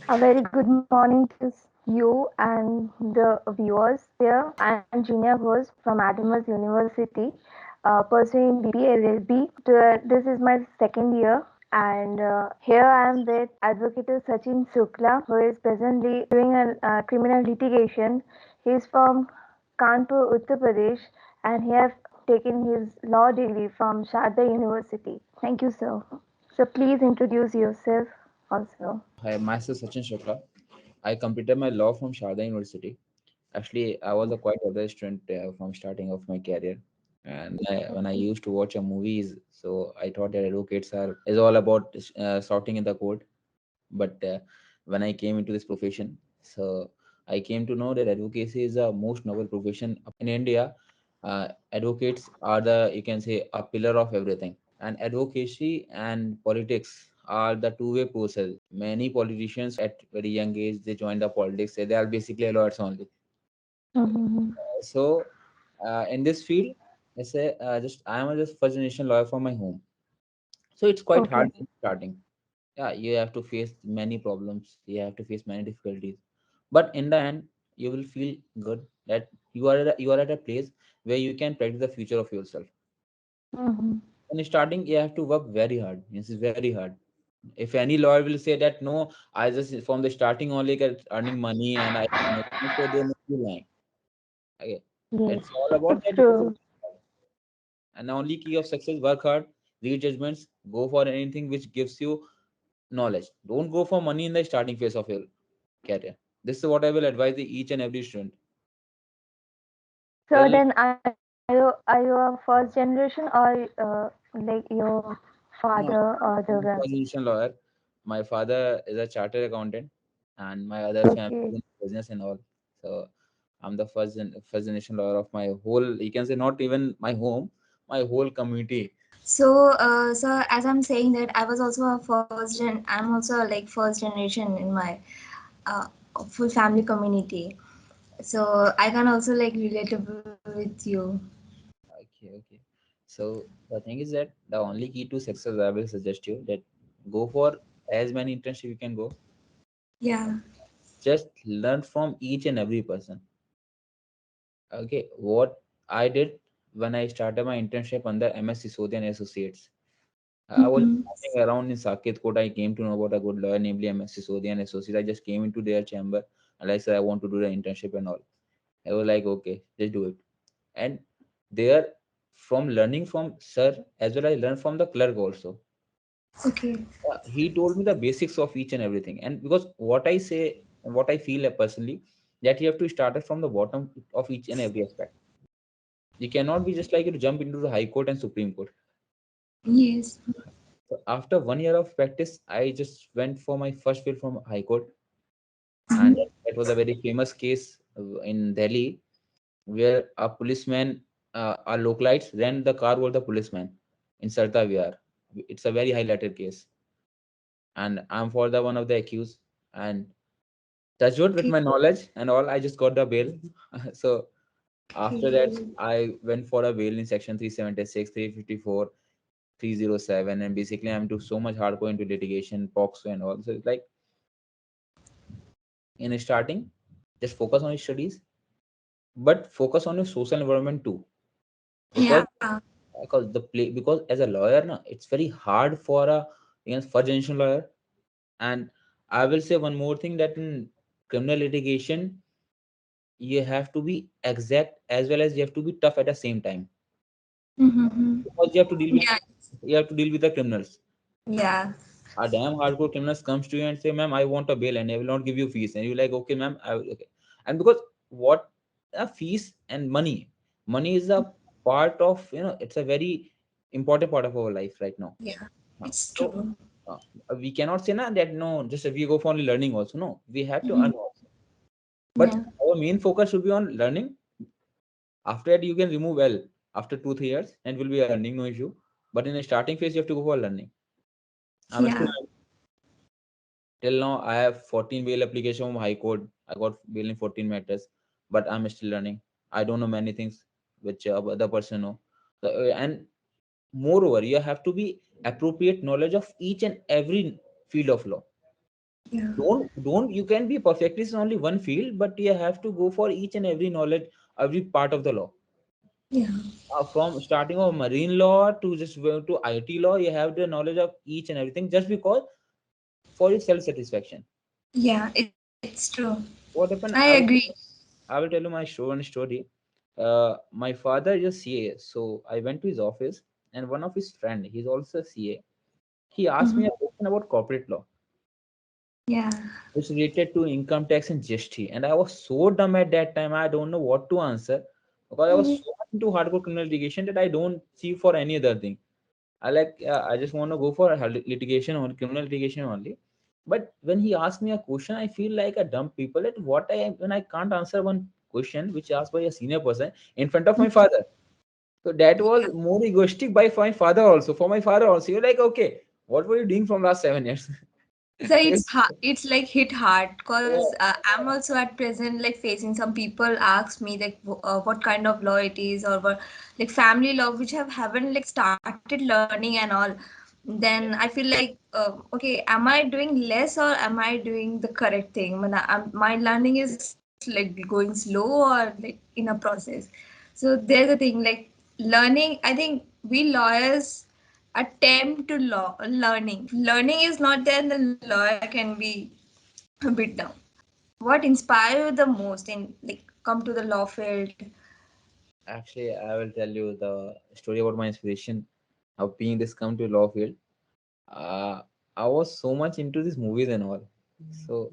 A very good morning to you and the viewers here. I am Junior Ghosh from Advocate University, pursuing BBA LLB. This is my second year, and here I am with Advocate Sachin Shukla, who is presently doing a criminal litigation. He is from Kanpur, Uttar Pradesh, and he has taken his law degree from Sharda University. Thank you, sir. So please introduce yourself also. Hi, myself Sachin Shukla. I completed my law from Sharda University. Actually, I was a quite average student from starting of my career. And when I used to watch a movies, so I thought that advocates are is all about sorting in the code. But when I came into this profession, so I came to know that advocacy is a most noble profession in India. Advocates are the, you can say, a pillar of everything, and advocacy and politics are the two-way process. Many politicians at very young age they join the politics, say they are basically lawyers only. Mhm. So in this field, I say just I am a just first generation lawyer from my home, so it's quite Okay. hard in starting. Yeah, you have to face many problems, you have to face many difficulties, but in the end you will feel good that you are at a place where you can predict the future of yourself. Mhm. In starting you have to work very hard. This is very hard. If any lawyer will say that no, I just from the starting only get earning money and I so they may be lying. Okay, Yes, it's all about it's that you have to true. work hard. And the only key of success: work hard, read judgments, go for anything which gives you knowledge. Don't go for money in the starting phase of your career. This is what I will advise each and every student. So Till then, are you a first generation or like your no, father or the I'm a first generation lawyer. My father is a chartered accountant, and my other family okay? is in business and all. So I'm the first generation lawyer of my whole. You can say not even my home, my whole community. So as I'm saying that I was also a I'm also like first generation in my uh, full family community. So I can also like relatable with you. Okay, okay. So the thing is that the only key to success I will suggest you that go for as many internships you can go. Yeah. Just learn from each and every person. Okay, what I did when I started my internship under MS Sisodi and Associates, I was Mm-hmm. walking around in Saket Court. I came to know about a good lawyer, namely MS Sisodi and Associates. I just came into their chamber and I said I want to do the internship and all. I was like, okay, just do it. And there, from learning from sir as well, I learned from the clerk also. Okay. He told me the basics of each and everything. And because what I say, what I feel personally, that you have to start it from the bottom of each and every aspect. You cannot be just like you jump into the High Court and Supreme Court. Yes. So after 1 year of practice, I just went for my first field from High Court, and Mm-hmm. it was a very famous case in Delhi where a policeman, a localites, ran the car over the policeman in Sarta Vihar. It's a very highlighted case, and I'm for the one of the accused. And that's what with Okay. my knowledge and all, I just got the bail. So after that, Okay. I went for a bail in section 376, 354, 307, and basically I'm to so much hardcore into litigation, POXO and all. So it's like in starting, just focus on your studies, but focus on your social environment too. Because Yeah. because as a lawyer, na, it's very hard for a first generation lawyer. And I will say one more thing that in criminal litigation, you have to be exact as well as you have to be tough at the same time, Mm-hmm. because Yeah. you have to deal with the criminals. Yeah. A damn hardcore criminals comes to you and say, "Ma'am, I want a bail and I will not give you fees," and you're like, "Okay, ma'am, okay." And because what a fees and money is a part of, it's a very important part of our life right now. Yeah. It's So true. uh, we cannot say na that no, just if we go for only learning also. No, we have to Mm-hmm. earn also. But Yeah. our main focus should be on learning. After that, you can remove L after 2 3 years and will be earning, no issue. But in the starting phase, you have to go for learning. I'm still Yeah. till now. I have 14 bail application from High Court. I got bail in 14 matters, but I'm still learning. I don't know many things which other person know. So, and moreover, you have to be appropriate knowledge of each and every field of law. Yeah. Don't you can be perfectist in only one field, but you have to go for each and every knowledge, every part of the law. Yeah. From starting of marine law to just go to IT law, you have the knowledge of each and everything just because for your self satisfaction. Yeah, it's true. What I happened? agree. I will tell you my one story. My father is a CA, so I went to his office, and one of his friend, he's also a CA. He asked me Mhm. a question about corporate law, Yeah. which related to income tax and GST. And I was so dumb at that time, I don't know what to answer because I was Mhm. so much into hardcore criminal litigation that I don't see for any other thing. I just want to go for litigation or criminal litigation only. But when he asked me a question, I feel like a dumb people at what I when I can't answer one question which asked by a senior person in front of my father. So that was more egoistic by my father also. For my father also, you're like, okay, what were you doing from last 7 years? So it's like hit hard Yeah, because I'm also at present like facing some people ask me like what kind of law it is or what like family law which have haven't like started learning and all. Then I feel like okay, am I doing less or am I doing the correct thing? My learning is like going slow or like in a process. So there's a thing like learning. I think we lawyers attempt to learning is not there, the lawyer can be a bit down. What inspire you the most in like come to the law field? actually, I will tell you the story about my inspiration of being this come to law field. uh, I was so much into these movies and all. So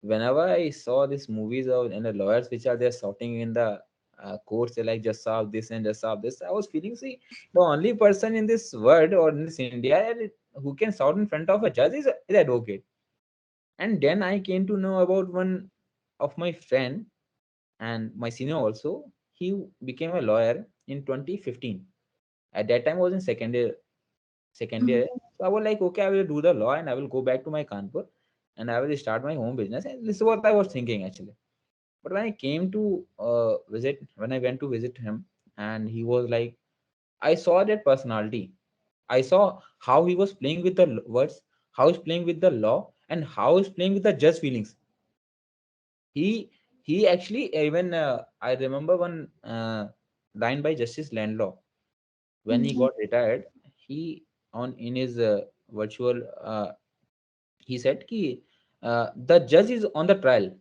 whenever I saw these movies of and the lawyers which are there shouting in the courts, they're like just solve this and just solve this. I was feeling, see, the only person in this world or in this India who can shout in front of a judge is advocate. And then I came to know about one of my friend and my senior also. He became a lawyer in 2015. At that time, I was in second Mhm. year. So I was like, okay, I will do the law and I will go back to my Kanpur and I will start my home business. And this is what I was thinking actually. But when I came to when I went to visit him, and he was like, I saw that personality. I saw how he was playing with the words, how he's playing with the law, and how he's playing with the judge feelings. He he actually even I remember one line by Justice Landlaw when he Yeah. got retired. He on in his virtual he said ki the judge is on the trial.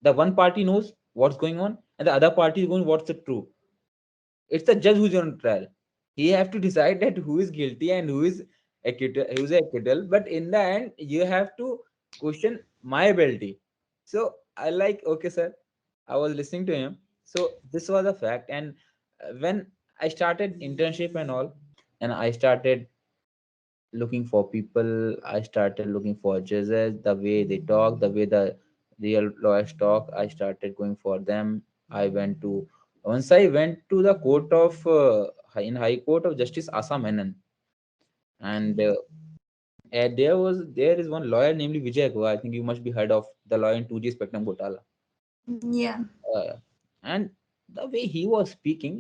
The one party knows what's going on and the other party is going what's the true. It's the judge who's on trial. He have to decide that who is guilty and who's acquittal. But in the end, you have to question my ability. So I like, okay, sir. I was listening to him. So this was a fact. And when I started internship and all, and I started looking for people, I started looking for judges, the way they talk, the way the real lawyers talk, I started going for them. I went to Once I went to the court of in high court of Justice Asa Menon, and there is one lawyer named Vijay Goa. I think you must be heard of the lawyer in 2G Spectrum Ghotala. Yeah. uh, and the way he was speaking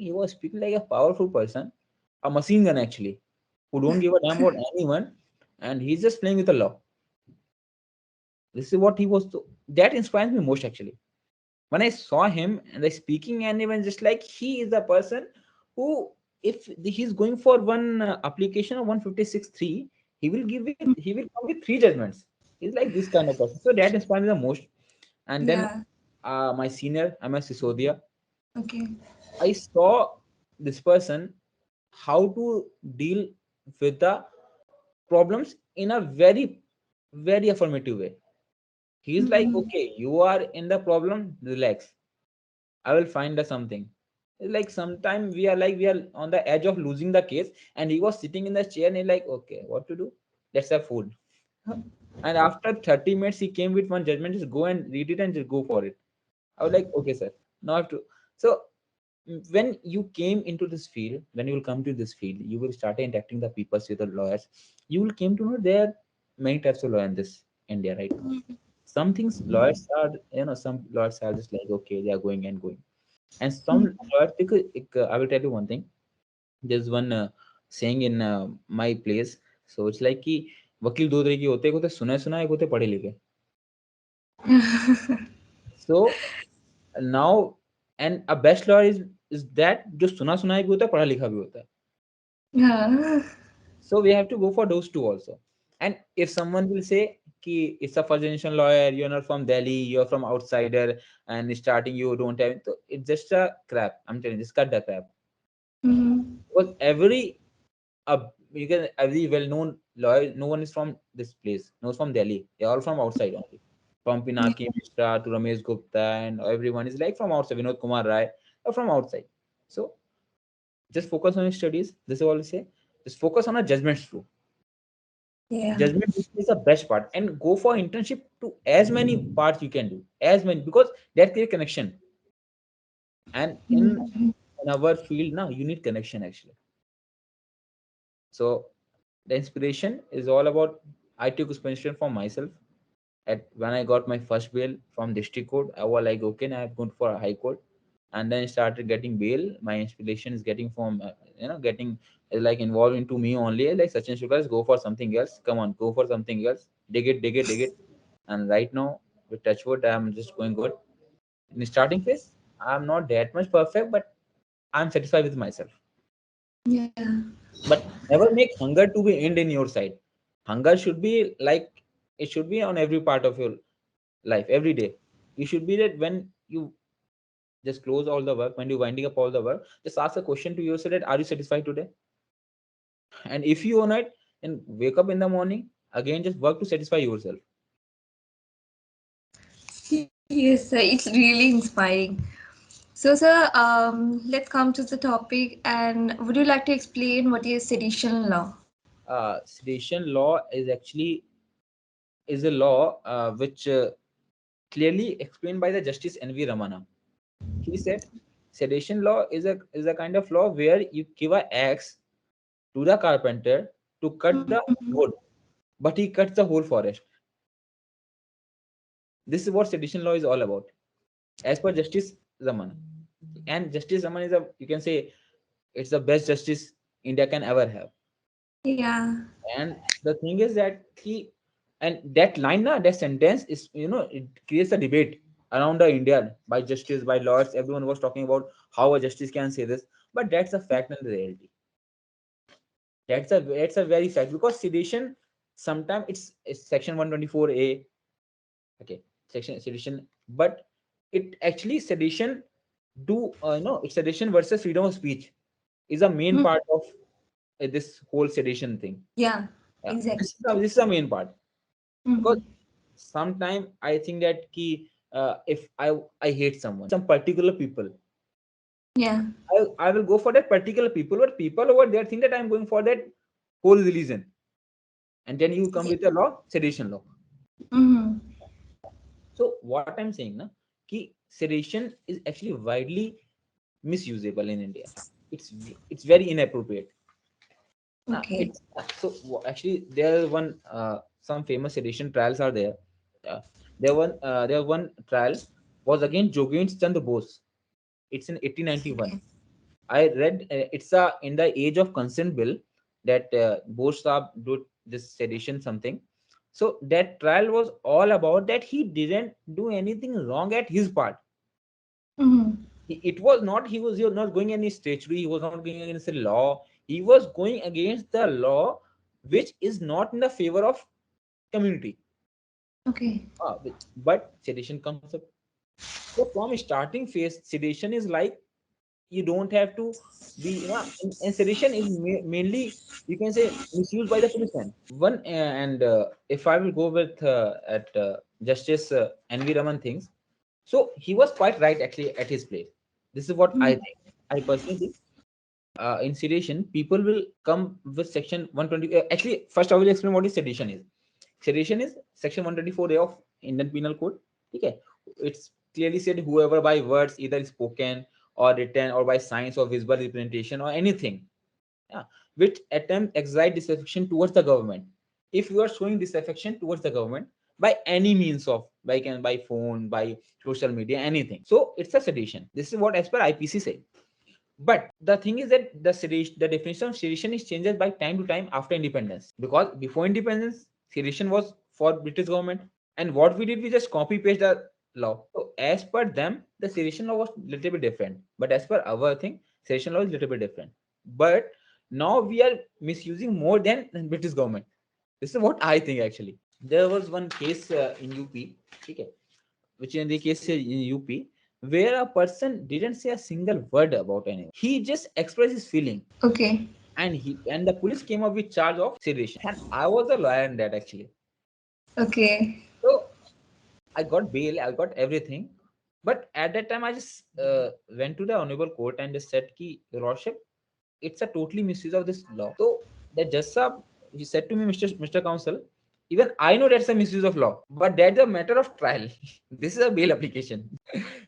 like a powerful person, a machine gun actually, who don't give a damn about anyone, and he's just playing with the law. This is what he was. That inspires me most actually. When I saw him and the speaking, and even just like he is the person who, if he's going for one application of 156.3, he will come with three judgments. He's like this kind of person. So that inspires me the most. And then Yeah. my senior, MS Sisodia, Okay. I saw this person how to deal with the problems in a very affirmative way. He's like, Mhm. okay, you are in the problem, relax. I will find the something. It's like sometime we are on the edge of losing the case, and he was sitting in the chair and he's like, okay, what to do? Let's have food. And after 30 minutes, he came with one judgment, just go and read it and just go for it. I was like, okay, sir. Now I have to. So when you came into this field, when you will come to this field, you will start interacting the people with the lawyers. You will came to know there are many types of law in this India, right? Some things lawyers are, some lawyers are just like, okay, they are going and going. And some lawyers, because I will tell you one thing. There's one saying in my place. So it's like कि वकील दो तरह के होते हैं, एक होते सुने सुना, एक होते पढ़े लिखे. So now, and a best lawyer is that जो सुना सुनाई भी होता है, पढ़ा लिखा भी होता है. Yeah. So we have to go for those two also. And if someone will say कि it's a first generation lawyer, you're not from Delhi, you're from outsider, and starting you don't have, so it's just a crap. I'm telling you, just cut the crap. Mm-hmm. Because you can every well-known lawyer, no one is from this place, no one's from Delhi. They're all from outside only. From Yeah. Pinaki Mishra to Ramesh Gupta, and everyone is like from outside. Vinod Kumar Rai are from outside. So just focus on your studies. This is all I say. Just focus on a judgment through. Yeah. Judgment is the best part, and go for internship to as many parts you can do, as many, because that create connection. And Mm-hmm. in our field now, you need connection actually. So the inspiration is all about, I took inspiration from myself. At when I got my first bail from district court, I was like, okay, now I'm going for a high court, and then I started getting bail. My inspiration is getting from getting like involved into me only. Like Sachin Shukla, let's go for something else. Come on, go for something else. Dig it, dig it, dig it. And right now, with touchwood, I'm just going good. In the starting phase, I'm not that much perfect, but I'm satisfied with myself. Yeah. But never make hunger to be end in your side. Hunger should be like, it should be on every part of your life every day. You should be that when you just close all the work, when you're winding up all the work, just ask a question to yourself that are you satisfied today? And if you are not, then wake up in the morning again, just work to satisfy yourself. Yes, sir. It's really inspiring. So, sir, let's come to the topic. And would you like to explain what is sedition law? Sedition law is actually is a law which clearly explained by the Justice NV Ramana. He said sedition law is a kind of law where you give a axe to the carpenter to cut the wood, but he cuts the whole forest. This is what sedition law is all about, as per Justice Raman. And Justice Raman is a, you can say, it's the best justice India can ever have. Yeah. And the thing is that he, and that line, na, that sentence is, it creates a debate around the India by justice, by lawyers. Everyone was talking about how a justice can say this, but that's a fact and the reality. That's a very fact, because sedition sometimes it's section 124A. Okay, section sedition, but it actually sedition do it's sedition versus freedom of speech is a main Mhm. part of this whole sedition thing. Yeah, Yeah, exactly. this is the main part. Because Hmm. sometimes I think that if I hate someone, some particular people, Yeah. I will go for that particular people, but people over there think that I'm going for that whole religion, and then you come with the law, sedition law. Hmm. So what I'm saying, na, ki sedition is actually widely misusable in India. It's very inappropriate. Okay. Actually there is one some famous sedition trials are there. There one trial was against Jogensh Chandra Bose. It's in 1891. Okay. I read it's a in the age of consent bill that Bose Saab did this sedition something. So that trial was all about that he didn't do anything wrong at his part. Hmm. It was not, he was not going any statutory, he was not going against the law, he was going against the law which is not in the favor of community. Okay. But sedition comes up. So from starting phase, sedition is like, you don't have to be, and sedition is mainly, you can say, misused by the policeman. One and if I will go with at Justice NV Raman things, so he was quite right actually at his place. This is what I Hmm. think. I personally think in sedition, people will come with section 120. Actually, first I will explain what is sedition is. Sedition is section 124A of Indian Penal Code. Okay, it's clearly said whoever by words, either spoken or written, or by signs or visible representation or anything, yeah, which attempt excite disaffection towards the government. If you are showing disaffection towards the government by any means of, by phone, by social media, anything, so it's a sedition. This is what as per IPC say. But the thing is that the definition of sedition is changes by time to time after independence. Because before independence, sedition was for British government, And what we did, we just copy paste the law. So as per them, the sedition law was little bit different, but as per our thing, sedition law is little bit different. But now we are misusing more than British government. This is what I think actually. There was one case in UP, okay, which in the case in UP, where a person didn't say a single word about anyone. He just expressed his feeling, Okay. and the police came up with charge of sedition. And I was a lawyer in that actually. Okay. So I got bail, I got everything. But at that time, I just went to the honorable court and just said, "Ki, Your Lordship, it's a totally misuse of this law." So the judge sahab, he said to me, Mr. Counsel, even I know that's a misuse of law, but that's a matter of trial. This is a bail application.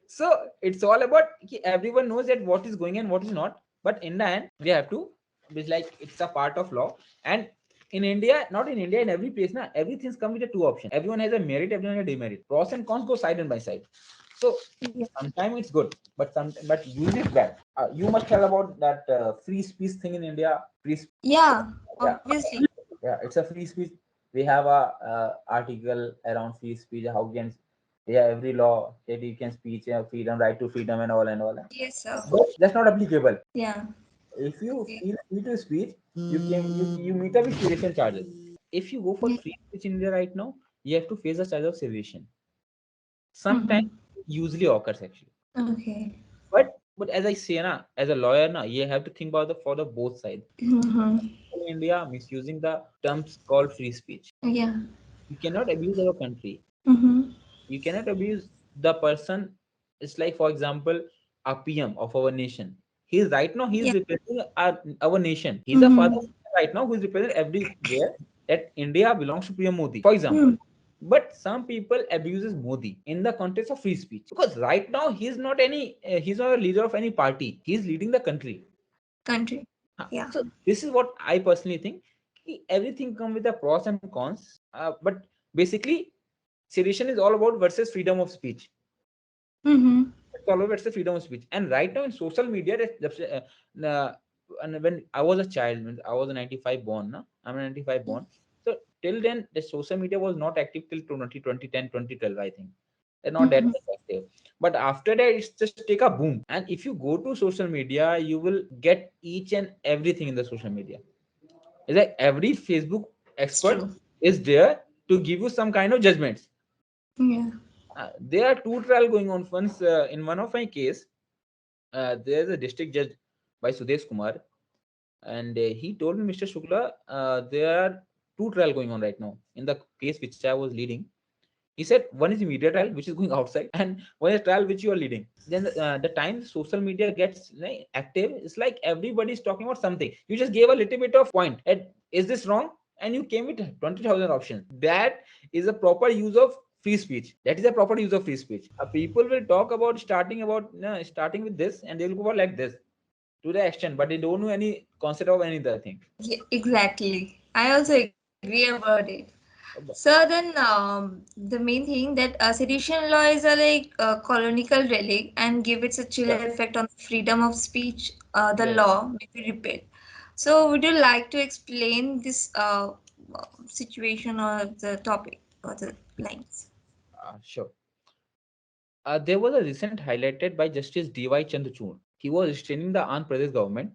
So it's all about ki everyone knows that what is going and what is not. But in the end, we have to, it's like it's a part of law. And in India, not in India, in every place, now everything's come with a two option. Everyone has a merit, everyone has a demerit. Pros and cons go side and by side. So Yeah. sometimes it's good, but use it bad. You must tell about that free speech thing in India. Free speech. Yeah, Yeah, obviously. yeah, it's a free speech. We have a article around free speech. How can, yeah, every law that you can speech, freedom, right to freedom, and all and all. Yes, sir. But that's not applicable. Yeah. If you Okay. feel free to speech, you meet up with sedition charges. If you go for Yeah. free speech in India right now, you have to face the charge of sedition. Sometimes Mm-hmm. usually occurs actually. Okay. But as I say na, as a lawyer na, you have to think about the for the both sides. Mm-hmm. In India, misusing the terms called free speech. Yeah. You cannot abuse our country. Mm-hmm. You cannot abuse the person. It's like, for example, a PM of our nation. He's right now, he's Yeah. representing our nation. He's a father Mm-hmm. right now who's representing everywhere that India belongs to PM Modi, for example. Mm. But some people abuses Modi in the context of free speech because right now he's not a leader of any party. He's leading the country. Country. Yeah. So this is what I personally think. Ki everything come with the pros and cons. But basically, sedition is all about versus freedom of speech. Mm-hmm. It's all about the freedom of speech. And right now in social media, and when I was a child, when I was a 95 born, na? I'm a 95 born. So till then, the social media was not active till 2010, 2012, I think. They're not that Mm-hmm. much active. But after that, it's just take a boom. And if you go to social media, you will get each and everything in the social media. It's like every Facebook It's expert true. is there to give you some kind of judgments. Yeah. There are two trial going on. Once in one of my case, there's a district judge by Sudesh Kumar, and he told me, Mr. Shukla, there are two trial going on right now in the case which I was leading. He said one is media trial which is going outside, and one is trial which you are leading. Then the time social media gets like, active, it's like everybody is talking about something. You just gave a little bit of point. Is this wrong? And you came with 20,000 options. That is a proper use of free speech. That is a proper use of free speech. People will talk about starting with this, and they will go about like this to the extent, but they don't know any concept of any other thing. Yeah, exactly. I also agree about it. So then, the main thing that sedition law is a like colonial relic and give it a chilling Yeah, effect on freedom of speech. The yeah, yeah. law may be repealed. So, would you like to explain this situation or the topic or the lines? Sure. There was a recent highlighted by Justice D.Y. Chandrachud. He was restraining the Andhra Pradesh government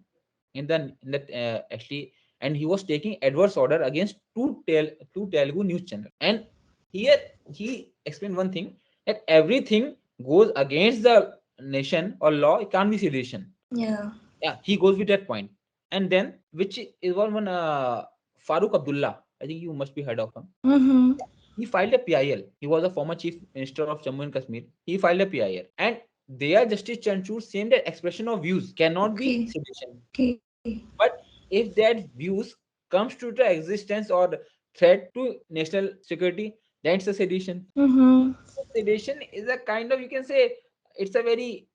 in that actually, and he was taking adverse order against two Telugu news channels. And here he explained one thing, that everything goes against the nation or law. It can't be sedition. Yeah. Yeah, he goes with that point. And then which is one Farooq Abdullah. I think you must be heard of him. Mm-hmm. He filed a PIL. He was a former chief minister of Jammu and Kashmir. He filed a PIL. And there, Justice Chanchur saying that expression of views cannot be Okay. sedition. Okay. But if that views comes to the existence or threat to national security, then it's a sedition. Mm-hmm. Sedition is a kind of, you can say, it's a very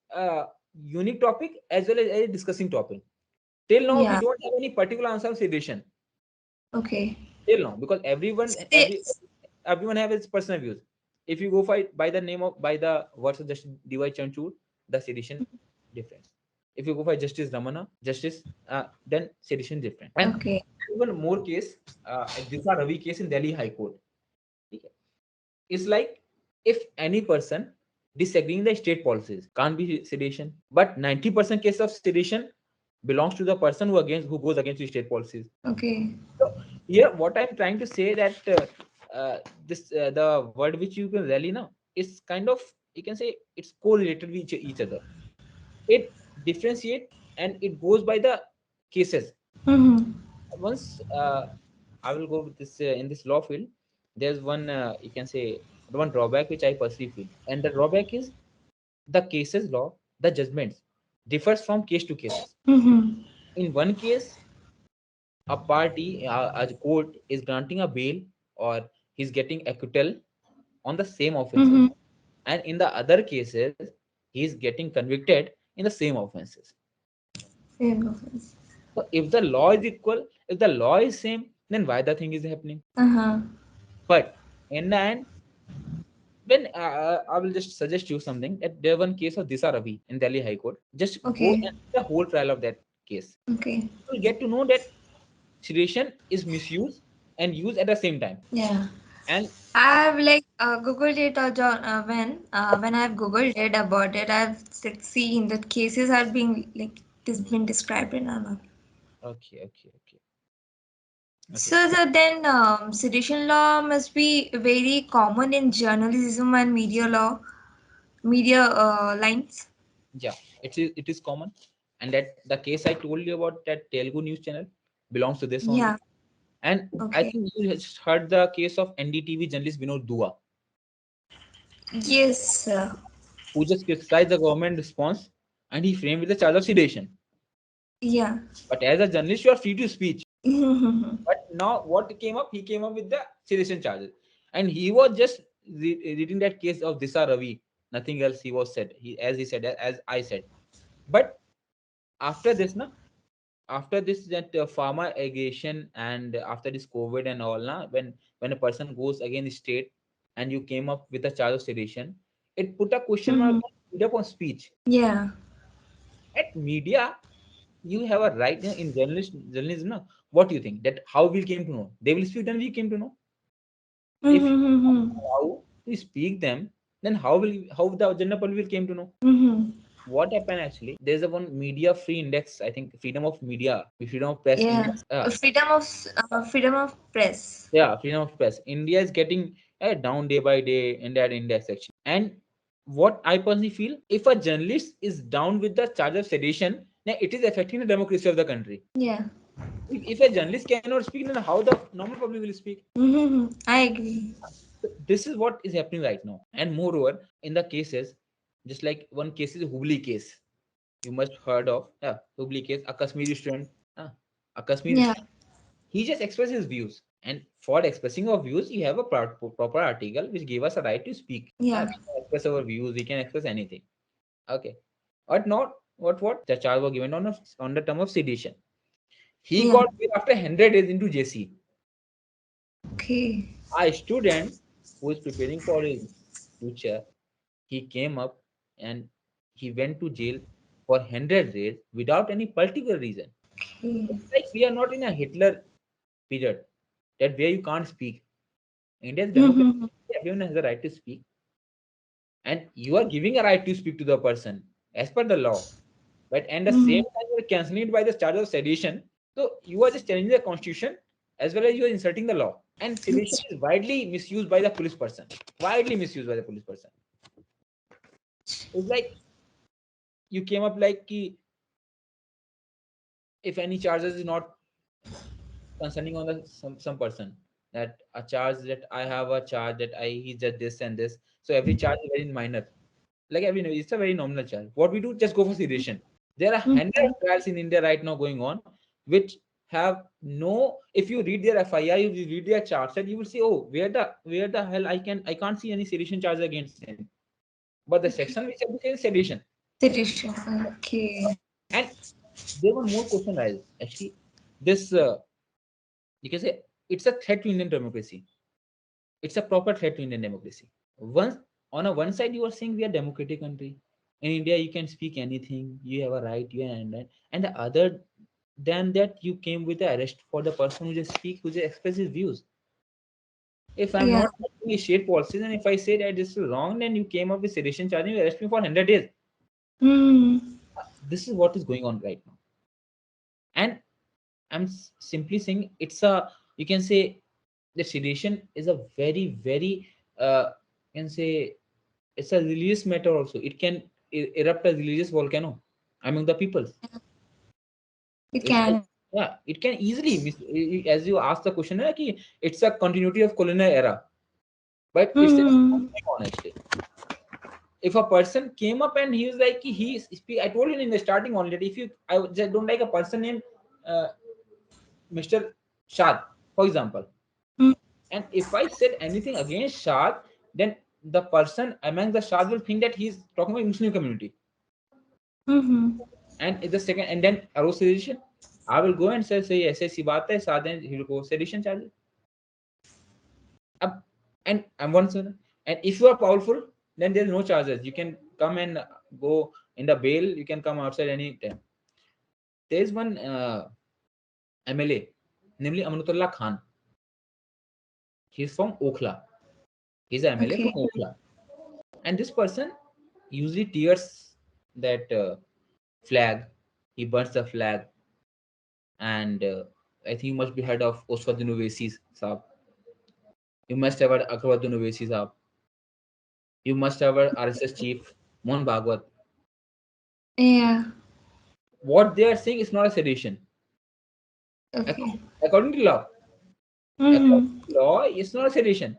unique topic as well as a discussing topic. Till now, we Yeah. don't have any particular answer of sedition. Okay. Till now, because So they, everyone have its personal views. If you go fight by the name of by the words of Justice D.Y. Chanchur, the sedition different. If you go for Justice Ramana, Justice, then sedition different. And okay. even more case, Dilsa Ravi case in Delhi High Court. Okay. It's like if any person disagreeing the state policies can't be sedition, but 90% case of sedition belongs to the person who goes against the state policies. Okay. So here, what I'm trying to say that this the word which you can rally now is kind of, you can say, it's correlated with each other. It differentiate and it goes by the cases. Mm-hmm. Once I will go with this in this law field. There's one, you can say, one drawback which I personally feel, and the drawback is the cases law, the judgments differs from case to cases. Mm-hmm. In one case, a party, a court is granting a bail or he's getting acquittal on the same offenses, Mm-hmm. and in the other cases, he's getting convicted in the same offenses. Same offense. So if the law is equal, if the law is same, then why the thing is happening? Uh-huh. But in the end, when I will just suggest you something, that there one case of Disa Ravi in Delhi High Court. Just go Okay. and see the whole trial of that case. Okay. You will get to know that sedition is misused and used at the same time. Yeah. And I've like googled it or when I've googled it about it, I've like, seen that cases are being like this been described in our. okay, okay, okay, okay. So then sedition law must be very common in journalism and media law, media lines. Yeah, it is common, and that the case I told you about, that Telugu news channel, belongs to this only. Yeah. And I Okay. think you just heard the case of NDTV journalist Vinod Dua, Yes. who just criticized the government response, and he framed with the charge of sedition. Yeah. But as a journalist, you are free to speech. But now, what came up? He came up with the sedition charges, and he was just reading that case of Disa Ravi. Nothing else he was said. As he said, as I said. But after this, na, after this, that pharma aggression, and after this COVID and all, na, when a person goes against state, and you came up with the charge of sedition, it put a question mark Mhm. on freedom of speech. Yeah. At media, you have a right in journalism. No? What do you think that how we came to know? They will speak, then we came to know. If you Mm-hmm. allow to speak them, then how the general public will came to know? Mm-hmm. What happened actually? There's a one media free index. I think freedom of media, freedom of press Yeah. index. Freedom of press. Yeah, freedom of press. India is getting down day by day in that index actually. And what I personally feel, if a journalist is down with the charge of sedition, then it is affecting the democracy of the country. Yeah. If a journalist cannot speak, then how the normal public will speak? Mm-hmm. I agree. So this is what is happening right now. And moreover, in the cases, just like one case is Hubli case. You must heard of, yeah, Hubli case, a Kashmiri student. A Kashmiri Yeah. student. He just expressed his views. And for expressing our views, you have a proper article which gave us a right to speak. Yeah. We can express our views, we can express anything. Okay. But not what? The charge was given on the term of sedition. He Yeah. got bail after 100 days into JC. Okay. A student who is preparing for his future, he came up and he went to jail for 100 days without any particular reason. Okay. It's like we are not in a Hitler period that where you can't speak. India's democracy, Mm-hmm. everyone has the right to speak, and you are giving a right to speak to the person as per the law. But at the same Mm-hmm. time, you are canceling it by the charge of sedition. So you are just challenging the constitution as well as you are inserting the law. And sedition Yes. is widely misused by the police person. Widely misused by the police person. It's like you came up like ki, if any charges is not concerning on the some person, that a charge that I have a charge that I he did this and this. So every charge is very minor. Like every it's a very nominal charge. What we do, just go for sedition. There are hundred Mm-hmm. of trials in India right now going on, which have no. If you read their FIR, you read their charge set, you will see, oh, where the hell I can't see any sedition charge against him. But the section which says sedition. Sedition. Okay. And there one more question rise. Actually, this you can say it's a threat to Indian democracy. It's a proper threat to Indian democracy. Once on a one side you are saying we are democratic country. In India you can speak anything, you have a right, you and that. And the other than that you came with the arrest for the person who just speak, who just express his views. If I'm Yeah. not following state policies, and if I say that this is wrong, then you came up with sedition charging, you arrest me for 100 days. Mm. This is what is going on right now. And I'm simply saying it's a, you can say the sedition is a very, very, you can say it's a religious matter also. It can erupt a religious volcano among the people. It It's like, can. yeah, it can easily, as you asked the question, it's a continuity of colonial era, but it's still Mm. going on actually. If a person came up and he was like, I told you in the starting only that if you, I just don't like a person named uh, Mr. Shad, for example, Mm. and if I said anything against Shad, then the person among the Shad will think that he's talking about Muslim community. Mm-hmm. And the second, and then arose sedition. I will go and say yes, ऐसी बात है, Shad, and he will go sedition charges. Ab- and I'm one son. And if you are powerful, then there's no charges. You can come and go in the bail. You can come outside any time. There's one MLA, namely Amanutullah Khan. He's from Okhla. He's an MLA from Okay. Okhla. And this person usually tears that flag. He burns the flag. And I think you must be heard of Oswaddin Owaisi Saab. You must have heard Akwaddin Owaisi Saab. You must have heard RSS chief Mohan Bhagwat. Yeah. What they are saying is not a sedition. Okay. According to law, according Mm-hmm. to law, it's not a sedition.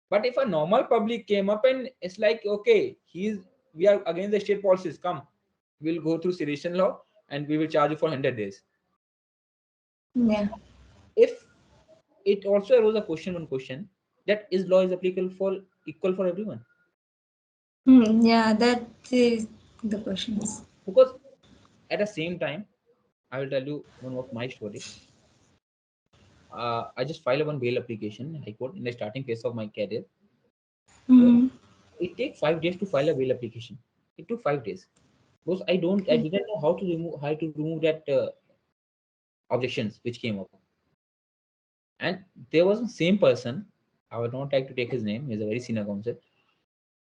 But if a normal public came up and it's like, okay, we are against the state policies, come, we'll go through sedition law and we will charge you for 100 days. Yeah. If it also arose a question, one question, that is law is applicable for equal for everyone. Mm. Yeah. That is the questions. Because at the same time, I will tell you one of my story. I just filed one bail application in High Court in the starting phase of my career. So Mm-hmm. it takes 5 days to file a bail application. It took 5 days because I Okay. didn't know how to remove that objections which came up. And there was the same person. I would not like to take his name. He's a very senior counsel.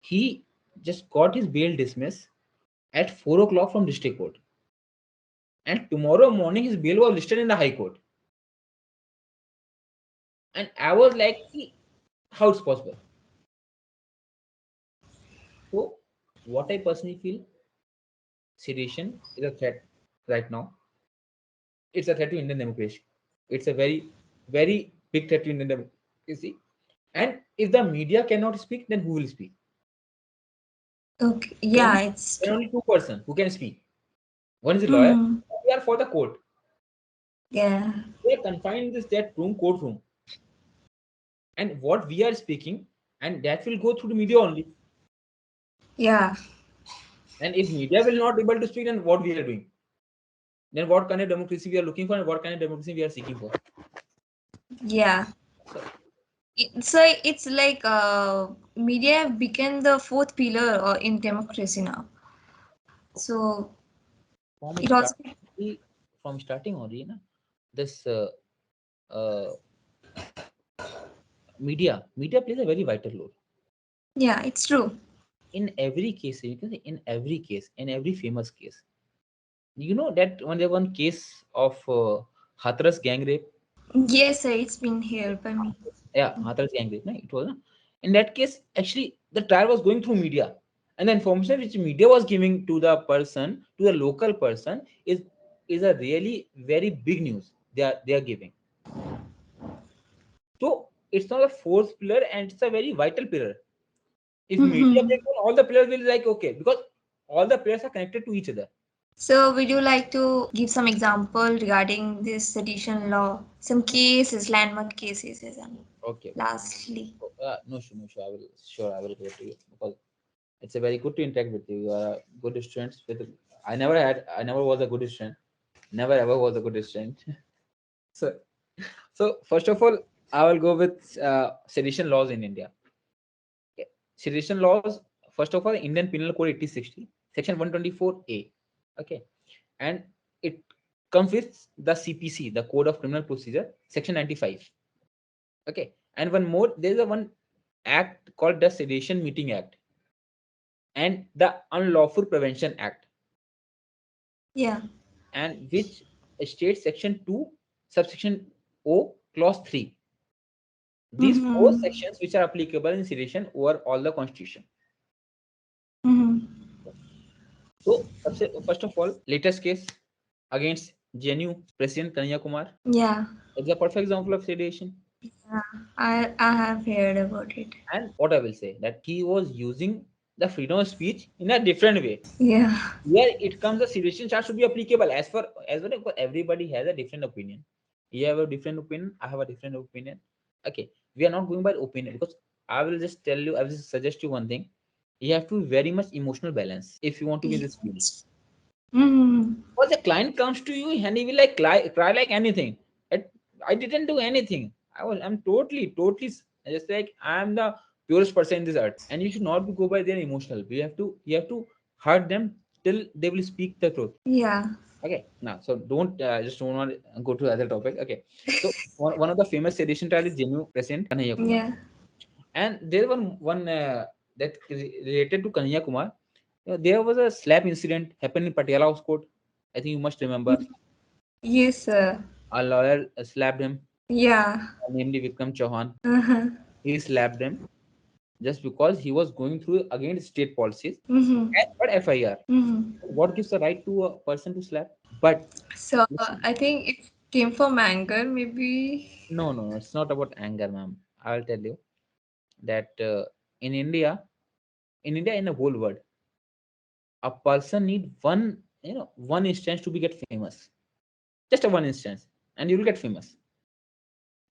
He just got his bail dismissed at 4 o'clock from district court, and tomorrow morning his bail was listed in the High Court. And I was like, how it's possible? So what I personally feel, sedition is a threat right now. It's a threat to Indian democracy. It's a very, very big threat to Indian democracy. And if the media cannot speak, then who will speak? Okay. There are Yeah. only, It's there are true. only two persons who can speak. One is a lawyer. Mm. We are for the court. Yeah. We are confined in this that room, courtroom, and what we are speaking, and that will go through the media only. Yeah. And if media will not able to speak, then what we are doing? Then what kind of democracy we are looking for, and what kind of democracy we are seeking for? Yeah. So, So it's like media have become the fourth pillar in democracy now. So from it also. starting, from starting only, na, this uh, media plays a very vital role Yeah, it's true. in every case. You can say in every case, in every famous case. You know that when there was one case of Hathras gang rape. Yes, sir, it's been here by me. Yeah, Hathras gang rape. No, it was. Na? In that case, actually, the trial was going through media, and the information which media was giving to the person, to the local person, is a really very big news. They are giving. So it's not a fourth pillar, and it's a very vital pillar. If media Mm-hmm. breaks down, all the players will be like okay, because all the players are connected to each other. So would you like to give some example regarding this sedition law? Some cases, landmark cases, and Okay. lastly. No, sure, no, sure. I will go to you because it's a very good to interact with you. You are a good student. I never was a good student. Never ever was a good student. so, so first of all, I will go with sedition laws in India. Okay. Sedition laws. First of all, Indian Penal Code 8060, Section 124A. Okay, and it comes with the CPC, the Code of Criminal Procedure, Section 95. Okay, And one more, there's a one act called the Sedition Meeting Act and the Unlawful Prevention Act, Yeah. and which states section 2 subsection O clause 3. These four Mm-hmm. sections which are applicable in sedition over all the constitution. Mm-hmm. So first of all, latest case against JNU President Kanhaiya Kumar. Yeah. It's a perfect example of sedition. Yeah. I have heard about it. And what I will say, that he was using the freedom of speech in a different way. Yeah. Where it comes, the sedition charge should be applicable as well, because everybody has a different opinion. You have a different opinion, I have a different opinion. Okay, we are not going by opinion, because I will just tell you, I will just suggest you one thing. You have to be very much emotional balance if you want to be in this field. Mm-hmm. Because the client comes to you and he will like cry like anything. I, I didn't do anything. I'm totally just like I'm the purest person in this earth. And you should not be go by their emotional. You have to hurt them till they will speak the truth. Yeah. Okay, now so don't just don't want to go to other topic. Okay, so one of the famous sedition trial is Genu President Kanhaiya Kumar, Yeah. and there one that related to Kanhaiya Kumar. There was a slap incident happened in Patiala House Court. I think you must remember. Yes, sir. A lawyer slapped him, Yeah. namely Vikram Chauhan. Uh-huh. He slapped him just because he was going through against state policies Mm-hmm. as per FIR. Mm-hmm. What gives the right to a person to slap? But So listen, I think it came from anger, maybe. no, it's not about anger, ma'am. I'll tell you that in India, in the whole world, a person need one instance to be get famous. Just a one instance, and you will get famous.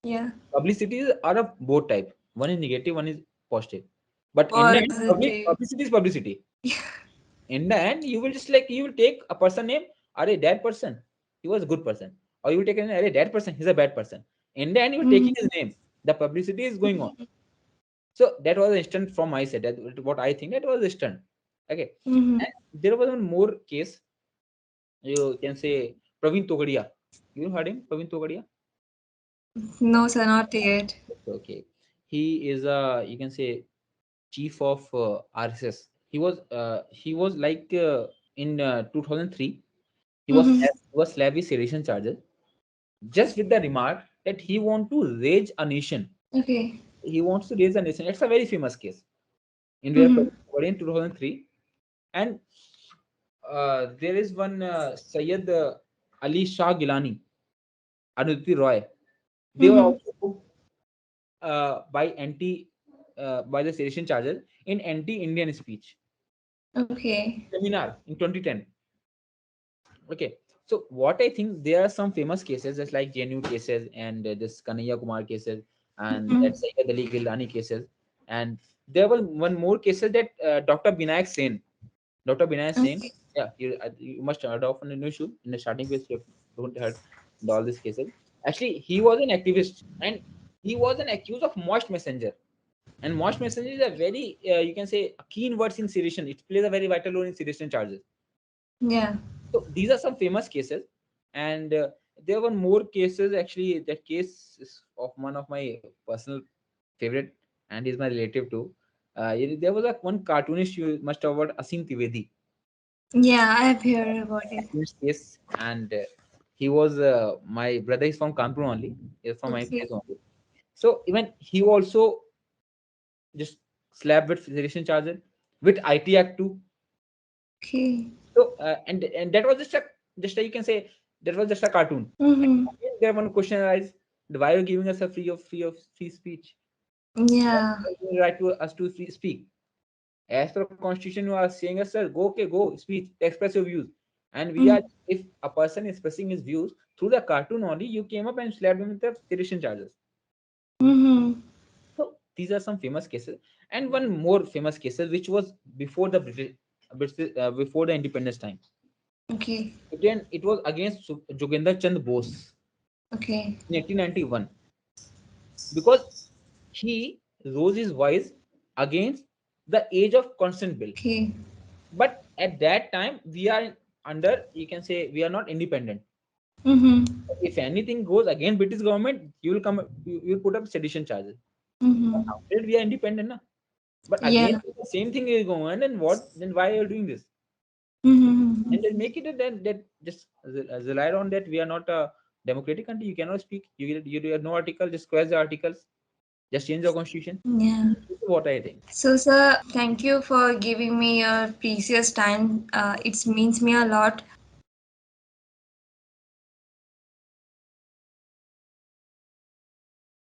Yeah. Publicities are of both type. One is negative, one is positive. But in the end, Positive. publicity is publicity. In the end, you will just like you will take a person name, are a dead person, he was a good person, or you will take an a dead person, he's a bad person. In the end, you're taking Mm-hmm. his name. The publicity is going on. So that was instant from my side. That what I think that was instant. Okay. Mm-hmm. And there was one more case. You can say Praveen Togadia. You heard him, Praveen Togadia? No, sir, not yet. Okay. He is you can say chief of RSS. He was like in 2003. Mm-hmm. He was slapped with sedition charges just with the remark that he want to raise a nation. Okay. He wants to raise a nation. It's a very famous case in where Mm-hmm. in 2003. And there is one Sayyid Ali Shah Gilani, Aditi Roy. They were Mm-hmm. also booked by the sedition charges in anti-Indian speech Okay. seminar in 2010. Okay, so what I think, there are some famous cases just like JNU cases and this Kanhaiya Kumar cases and Mm-hmm. that Sayyid Ali Gilani cases, and there was one more cases that Dr. Binayak Sen, Dr. Binayak Sen, Okay. yeah, you must heard of an issue in the starting phase. You don't heard all these cases. Actually, he was an activist and he was an accused of moist messenger. And moist messenger is a very you can say a keen words in sedition. It plays a very vital role in sedition charges. Yeah. So these are some famous cases, and there were more cases. Actually, that case is of one of my personal favorite, and is my relative too. There was a one cartoonist you must have heard, Asim Trivedi. Yeah, I have heard about it. Cartoonist case, and he was my brother is from Kanpur only. Is from my Okay. place only. So even he also just slapped with sedition charges with IT Act too. Okay. So and that was just a you can say that was just a cartoon. Mm-hmm. Again, there one question arises: why are you giving us a free speech? Why Yeah. are you giving right to us to free speak? As per constitution, you are saying us, sir, go okay, go speech, express your views. And we are, Mm-hmm. if a person is expressing his views through the cartoon only, you came up and slapped him with the sedition charges. Mm-hmm. So these are some famous cases, and one more famous cases which was before the before the independence time. Okay. It was against Jogendra Chand Bose Okay. in 1891 because he rose his voice against the age of consent bill. Okay. But at that time, we are under, you can say, we are not independent. Mm-hmm. If anything goes against British government, you will come, you will put up sedition charges. Mm-hmm. Outside we are independent, na? But again, Yeah. if the same thing is going on, then what? Then why are you doing this? Mm-hmm. And then make it a, that just rely on that we are not a democratic country. You cannot speak. You have no article. Just scratch the articles. Just change the constitution. Yeah. This is what I think. So, sir, thank you for giving me your precious time. It means me a lot